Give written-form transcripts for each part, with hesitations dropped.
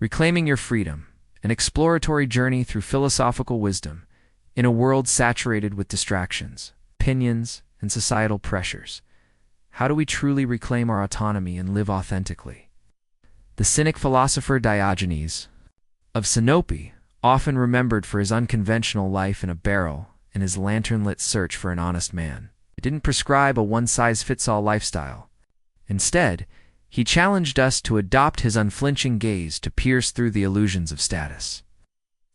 Reclaiming Your Freedom, an exploratory journey through philosophical wisdom in a world saturated with distractions, opinions, and societal pressures. How do we truly reclaim our autonomy and live authentically? The cynic philosopher Diogenes of Sinope, often remembered for his unconventional life in a barrel and his lantern-lit search for an honest man, didn't prescribe a one-size-fits-all lifestyle. Instead, he challenged us to adopt his unflinching gaze to pierce through the illusions of status,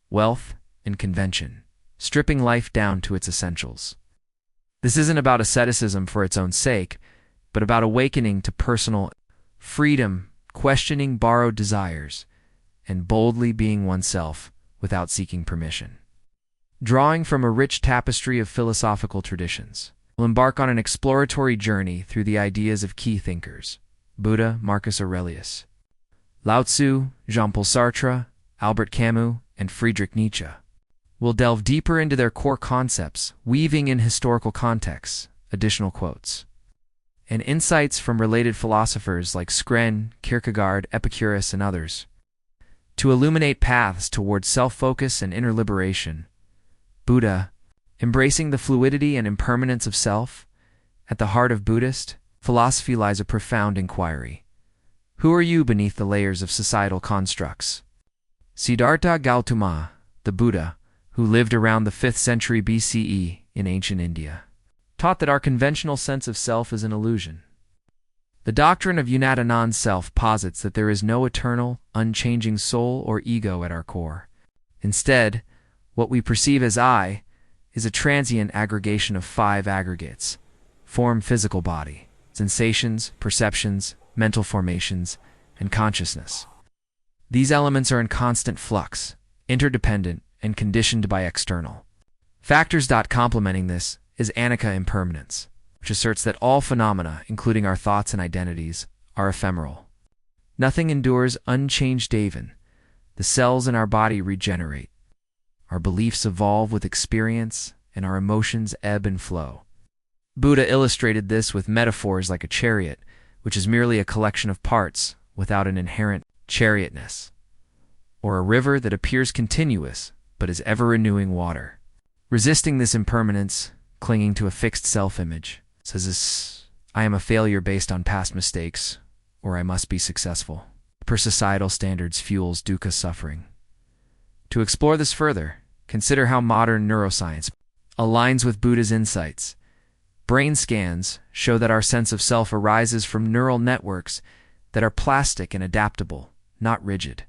wealth, and convention, stripping life down to its essentials. This isn't about asceticism for its own sake, but about awakening to personal freedom, questioning borrowed desires, and boldly being oneself without seeking permission. Drawing from a rich tapestry of philosophical traditions, we'll embark on an exploratory journey through the ideas of key thinkers: Buddha, Marcus Aurelius, Lao Tzu, Jean-Paul Sartre, Albert Camus, and Friedrich Nietzsche. We'll delve deeper into their core concepts, weaving in historical contexts, additional quotes, and insights from related philosophers like Scren, Kierkegaard, Epicurus, and others, to illuminate paths towards self-focus and inner liberation. Buddha, embracing the fluidity and impermanence of self. At the heart of Buddhist philosophy lies a profound inquiry. Who are you beneath the layers of societal constructs? Siddhartha Gautama, the Buddha, who lived around the 5th century BCE in ancient India, taught that our conventional sense of self is an illusion. The doctrine of Anatta non-self posits that there is no eternal, unchanging soul or ego at our core. Instead, what we perceive as I is a transient aggregation of 5 aggregates: form, physical body, sensations, perceptions, mental formations, and consciousness. These elements are in constant flux, interdependent, and conditioned by external factors. Complementing this is Anatta impermanence, which asserts that all phenomena, including our thoughts and identities, are ephemeral. Nothing endures unchanged. Even the cells in our body regenerate. Our beliefs evolve with experience, and our emotions ebb and flow. Buddha illustrated this with metaphors like a chariot, which is merely a collection of parts without an inherent chariotness, or a river that appears continuous but is ever-renewing water. Resisting this impermanence, clinging to a fixed self-image, says this: I am a failure based on past mistakes, or I must be successful. Per societal standards fuels dukkha suffering. To explore this further, consider how modern neuroscience aligns with Buddha's insights. Brain scans show that our sense of self arises from neural networks that are plastic and adaptable, not rigid.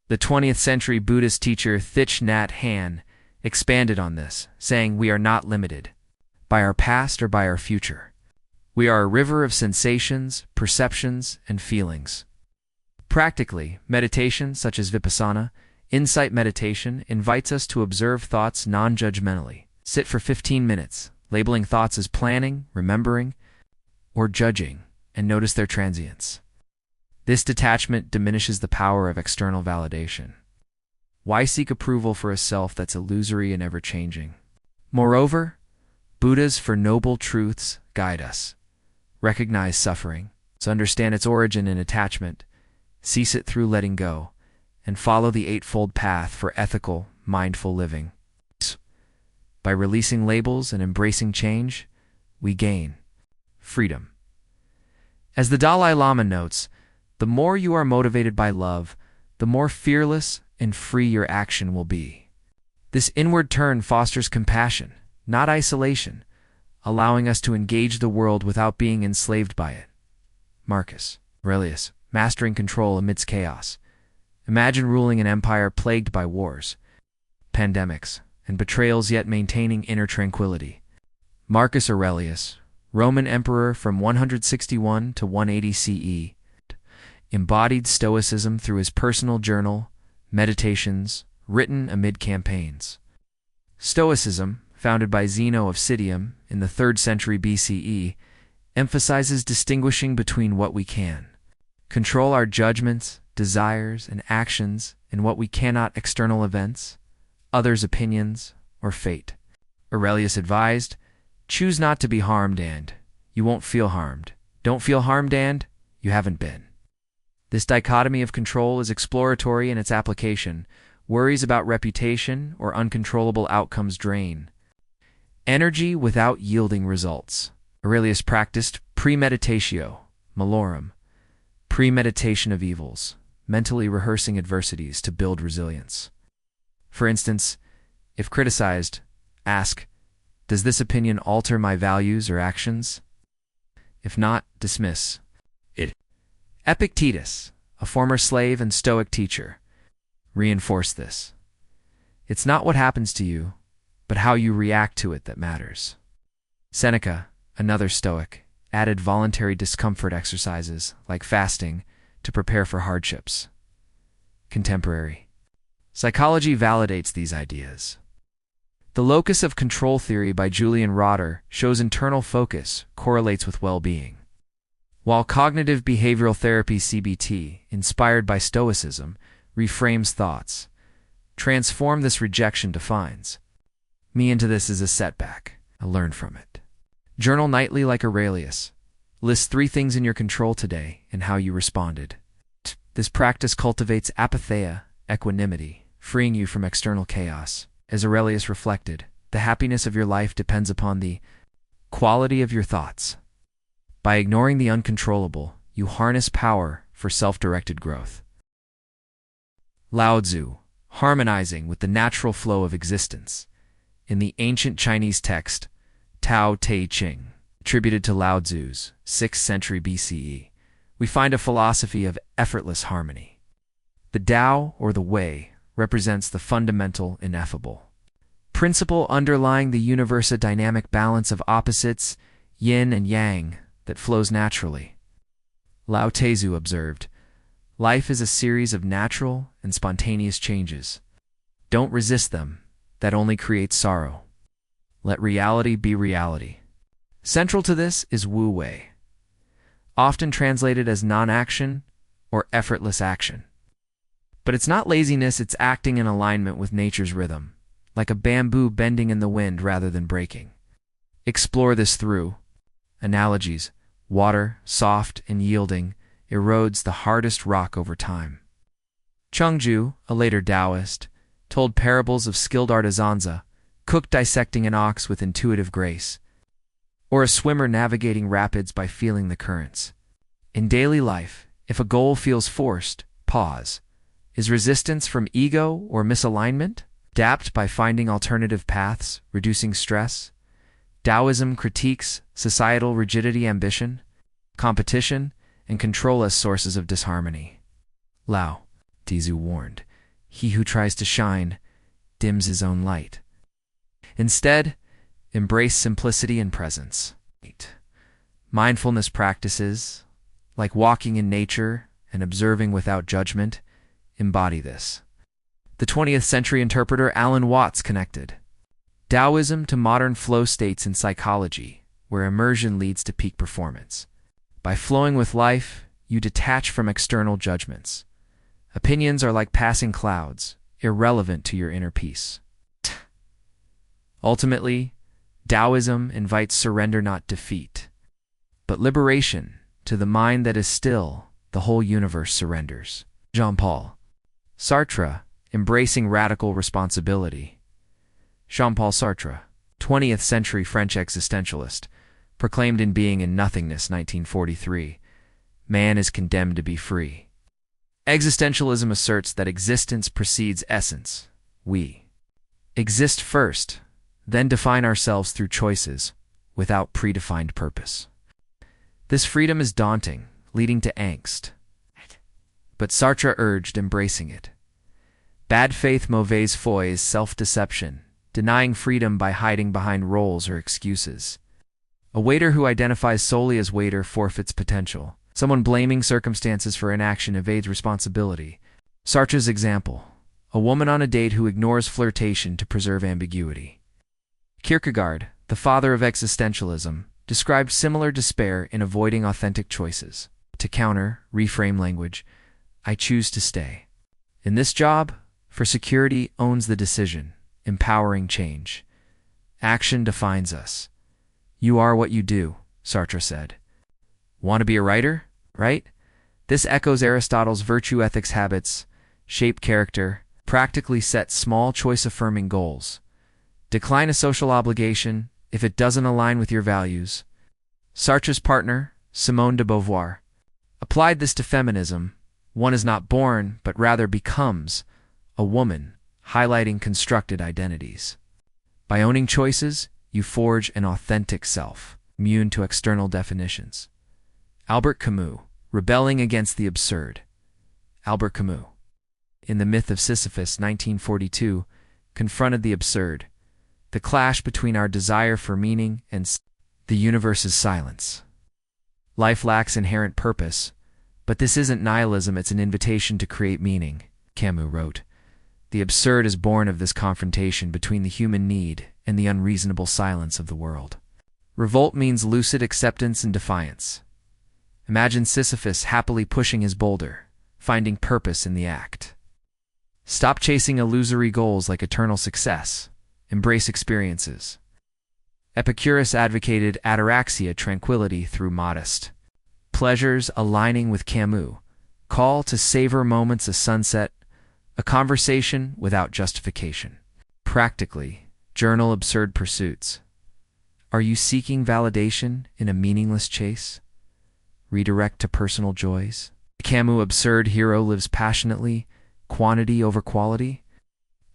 The 20th century Buddhist teacher Thich Nhat Hanh expanded on this, saying we are not limited by our past or by our future. We are a river of sensations, perceptions, and feelings. Practically, meditation such as vipassana, insight meditation, invites us to observe thoughts non-judgmentally. Sit for 15 minutes, labeling thoughts as planning, remembering, or judging, and notice their transience. This detachment diminishes the power of external validation. Why seek approval for a self that's illusory and ever-changing? Moreover, Buddha's Four Noble Truths guide us. Recognize suffering, so understand its origin in attachment, cease it through letting go, and follow the Eightfold Path for ethical, mindful living. By releasing labels and embracing change, we gain freedom. As the Dalai Lama notes, the more you are motivated by love, the more fearless and free your action will be. This inward turn fosters compassion, not isolation, allowing us to engage the world without being enslaved by it. Marcus Aurelius, mastering control amidst chaos. Imagine ruling an empire plagued by wars, pandemics, and betrayals, yet maintaining inner tranquility. Marcus Aurelius, Roman emperor from 161 to 180 CE, embodied Stoicism through his personal journal, meditations, written amid campaigns. Stoicism, founded by Zeno of Citium in the 3rd century BCE, emphasizes distinguishing between what we can control, our judgments, desires, and actions, and what we cannot, external events, others' opinions, or fate. Aurelius advised, choose not to be harmed and you won't feel harmed. Don't feel harmed and you haven't been. This dichotomy of control is exploratory in its application. Worries about reputation or uncontrollable outcomes drain energy without yielding results. Aurelius practiced premeditatio malorum, premeditation of evils, mentally rehearsing adversities to build resilience. For instance, if criticized, ask, does this opinion alter my values or actions? If not, dismiss it. Epictetus, a former slave and Stoic teacher, reinforced this. It's not what happens to you, but how you react to it that matters. Seneca, another Stoic, added voluntary discomfort exercises, like fasting, to prepare for hardships. Contemporary psychology validates these ideas. The locus of control theory by Julian Rotter shows internal focus correlates with well-being, while cognitive behavioral therapy (CBT), inspired by Stoicism, reframes thoughts. Transform this rejection defines me into this is a setback. I learn from it. Journal nightly like Aurelius. List 3 things in your control today and how you responded. This practice cultivates apatheia, equanimity, freeing you from external chaos. As Aurelius reflected, the happiness of your life depends upon the quality of your thoughts. By ignoring the uncontrollable, you harness power for self-directed growth. Lao Tzu, harmonizing with the natural flow of existence. In the ancient Chinese text, Tao Te Ching, attributed to Lao Tzu's 6th century BCE, we find a philosophy of effortless harmony. The Tao, or the Way, represents the fundamental ineffable principle underlying the universe, a dynamic balance of opposites, yin and yang, that flows naturally. Lao Tzu observed, life is a series of natural and spontaneous changes. Don't resist them, that only creates sorrow. Let reality be reality. Central to this is Wu Wei, often translated as non-action or effortless action. But it's not laziness, it's acting in alignment with nature's rhythm, like a bamboo bending in the wind rather than breaking. Explore this through analogies. Water, soft and yielding, erodes the hardest rock over time. Chengju, a later Taoist, told parables of skilled artisans, a cook dissecting an ox with intuitive grace, or a swimmer navigating rapids by feeling the currents. In daily life, if a goal feels forced, pause. Is resistance from ego or misalignment? Adapt by finding alternative paths, reducing stress. Taoism critiques societal rigidity, ambition, competition, and control as sources of disharmony. Lao Tzu warned, he who tries to shine dims his own light. Instead, embrace simplicity and presence. Mindfulness practices, like walking in nature and observing without judgment, embody this. The 20th century interpreter Alan Watts connected Taoism to modern flow states in psychology, where immersion leads to peak performance. By flowing with life, you detach from external judgments. Opinions are like passing clouds, irrelevant to your inner peace. Ultimately, Taoism invites surrender, not defeat, but liberation. To the mind that is still, the whole universe surrenders. Jean-Paul Sartre, embracing radical responsibility. Jean-Paul Sartre, 20th century French existentialist, proclaimed in Being and Nothingness, 1943, man is condemned to be free. Existentialism asserts that existence precedes essence. We exist first, then define ourselves through choices, without predefined purpose. This freedom is daunting, leading to angst. But Sartre urged embracing it. Bad faith, mauvaise foi, is self-deception, denying freedom by hiding behind roles or excuses. A waiter who identifies solely as waiter forfeits potential. Someone blaming circumstances for inaction evades responsibility. Sartre's example, a woman on a date who ignores flirtation to preserve ambiguity. Kierkegaard, the father of existentialism, described similar despair in avoiding authentic choices. To counter, reframe language, I choose to stay. In this job, for security owns the decision, empowering change. Action defines us. You are what you do, Sartre said. Want to be a writer? Right? This echoes Aristotle's virtue ethics habits, shape character, practically set small choice-affirming goals. Decline a social obligation if it doesn't align with your values. Sartre's partner, Simone de Beauvoir, applied this to feminism. One is not born, but rather becomes, a woman, highlighting constructed identities. By owning choices, you forge an authentic self, immune to external definitions. Albert Camus, rebelling against the absurd. Albert Camus, in The Myth of Sisyphus, 1942, confronted the absurd, the clash between our desire for meaning and the universe's silence. Life lacks inherent purpose, but this isn't nihilism, it's an invitation to create meaning, Camus wrote. The absurd is born of this confrontation between the human need and the unreasonable silence of the world. Revolt means lucid acceptance and defiance. Imagine Sisyphus happily pushing his boulder, finding purpose in the act. Stop chasing illusory goals like eternal success. Embrace experiences. Epicurus advocated ataraxia, tranquility through modest pleasures, aligning with Camus. Call to savor moments, a sunset, a conversation without justification. Practically, journal absurd pursuits. Are you seeking validation in a meaningless chase? Redirect to personal joys. The Camus absurd hero lives passionately, quantity over quality,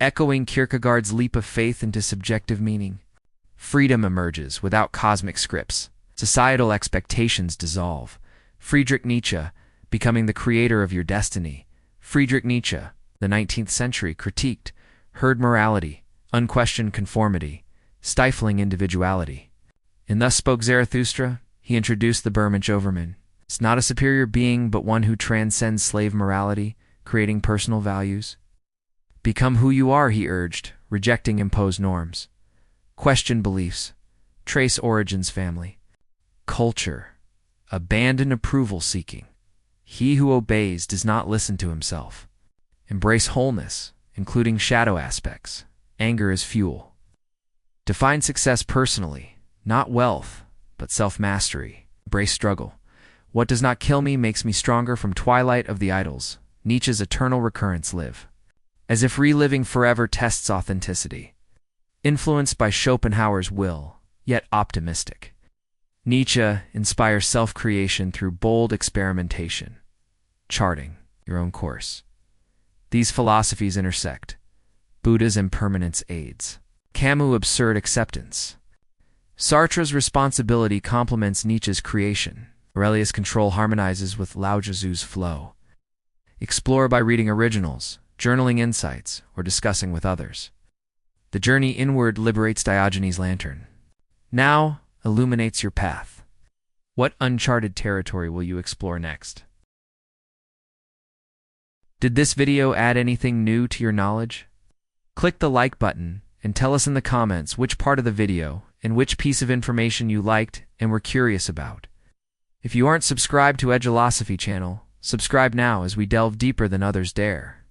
echoing Kierkegaard's leap of faith into subjective meaning. Freedom emerges without cosmic scripts. Societal expectations dissolve. Friedrich Nietzsche, becoming the creator of your destiny. Friedrich Nietzsche, the 19th century, critiqued herd morality, unquestioned conformity, stifling individuality. In Thus Spoke Zarathustra, he introduced the Übermensch. It's not a superior being, but one who transcends slave morality, creating personal values. Become who you are, he urged, rejecting imposed norms. Question beliefs. Trace origins, family. Culture. Abandon approval-seeking. He who obeys does not listen to himself. Embrace wholeness, including shadow aspects. Anger is fuel. Define success personally, not wealth, but self-mastery. Embrace struggle. What does not kill me makes me stronger. From Twilight of the Idols, Nietzsche's eternal recurrence. Live as if reliving forever tests authenticity. Influenced by Schopenhauer's will, yet optimistic. Nietzsche inspires self-creation through bold experimentation. Charting your own course. These philosophies intersect. Buddha's impermanence aids. Camus' absurd acceptance. Sartre's responsibility complements Nietzsche's creation. Aurelius' control harmonizes with Lao Tzu's flow. Explore by reading originals, journaling insights, or discussing with others. The journey inward liberates. Diogenes' lantern now illuminates your path. What uncharted territory will you explore next? Did this video add anything new to your knowledge? Click the like button and tell us in the comments which part of the video and which piece of information you liked and were curious about. If you aren't subscribed to Edgelosophy channel, subscribe now as we delve deeper than others dare.